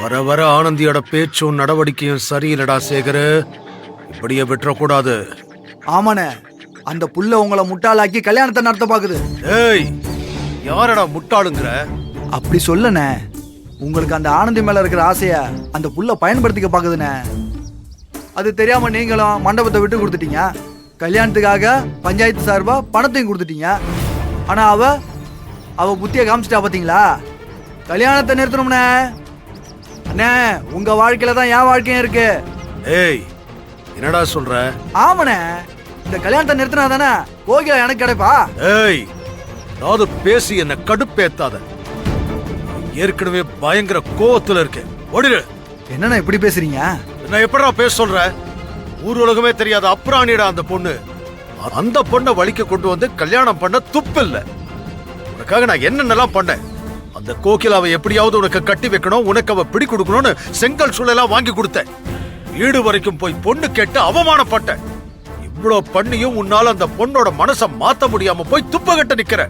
வர வர ஆனந்தியோட பேச்சும் நடவடிக்கையும் சரியில்லடா சேகரு. இப்படியே விட்டுறக்கூடாது. ஆமாண்ணே, அந்த புள்ள உங்களை முட்டாளாக்கி கல்யாணத்தை நடத்த பாக்குது. ஏய், யாரடா முட்டாளுங்கிற? அப்படி சொல்லண்ணே, உங்களுக்கு அந்த ஆனந்தி மேல இருக்கிற ஆசைய அந்த புள்ள பயன்படுத்திக்க பாக்குதுண்ணே. அது தெரியாம நீங்களும் மண்டபத்தை விட்டு கொடுத்துட்டீங்க. கல்யாணத்துக்காக பஞ்சாயத்து சார்பா பணத்தையும் கொடுத்துட்டீங்க. ஆனா அவ புத்திய காமிச்சிட்டா பாத்தீங்களா? கல்யாணத்தை நிறுத்தணும்ண்ணே. அண்ணே, உங்க வாழ்க்கையில தான் என் வாழ்க்கையும் இருக்கு. ஏய், என்னடா சொல்ற? ஆமாண்ணே, இந்த கல்யாணத்தை நிறுத்தினா தானே கோகிலா எனக்கு கிடைப்பா. ஏய், அதாவது பேசி என்ன கடுப்பேத்தாத. ஏற்கனவே பயங்கர கோவத்துல இருக்கேன். ஓடிடு. என்னண்ணா இப்படி பேசுறீங்க? என்ன எப்படா பேச சொல்ற? ஊர் உலகமே தெரியாத அப்ராணிடா அந்த பொண்ணு. அந்த பொண்ணை வலிக்க கொண்டு வந்து கல்யாணம் பண்ண துப்பு இல்ல. உனக்காக நான் என்னென்னலாம் பண்ணேன். அந்த கோகிலாவை எப்படியாவது உனக்கு கட்டி வைக்கணும், உனக்கு அவ பிடி கொடுக்கணும்னு செங்கல் சூழலா வாங்கி கொடுத்தேன். வீடு வரைக்கும் போய் பொண்ணு கேட்டு அவமானப்பட்டேன். இவ்வளவு பண்ணியும் உன்னால அந்த பொண்ணோட மனசை மாத்த முடியாம போய் துப்ப கட்ட நிக்கிற.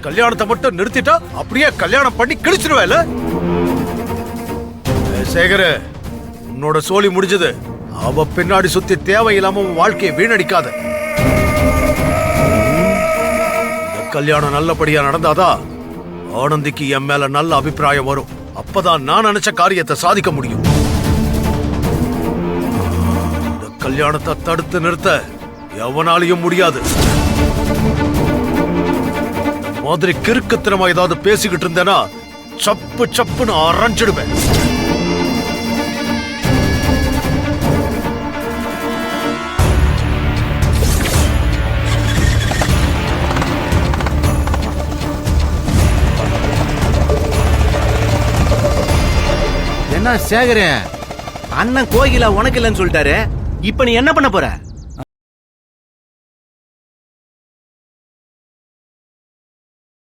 கல்யாணத்தை மட்டும் நிறுத்திட்டா அப்படியே கல்யாணம் பண்ணி கிழிச்சிருவேல. சேகரு, உன்னோட சோலி முடிஞ்சது. அவ பின்னாடி சுத்தி தேவையில்லாம உன் வாழ்க்கையை வீணடிக்காத. இந்த கல்யாணம் நல்லபடியா நடந்தாதா ஆனந்திக்கு என் மேல நல்ல அபிப்பிராயம் வரும். அப்பதான் நான் நினைச்ச காரியத்தை சாதிக்க முடியும். இந்த கல்யாணத்தை தடுத்து நிறுத்த எவனாலையும் முடியாது. இந்த மாதிரி கிறுக்குத்தனமா ஏதாவது பேசிக்கிட்டு இருந்தேனா சப்பு சப்புன்னு அரைஞ்சிடுவேன். என்ன சேகரே, அண்ணன் கோகிலா உனக்கு இல்லைன்னு சொல்லிட்டாரு. இப்ப நீ என்ன பண்ண போற?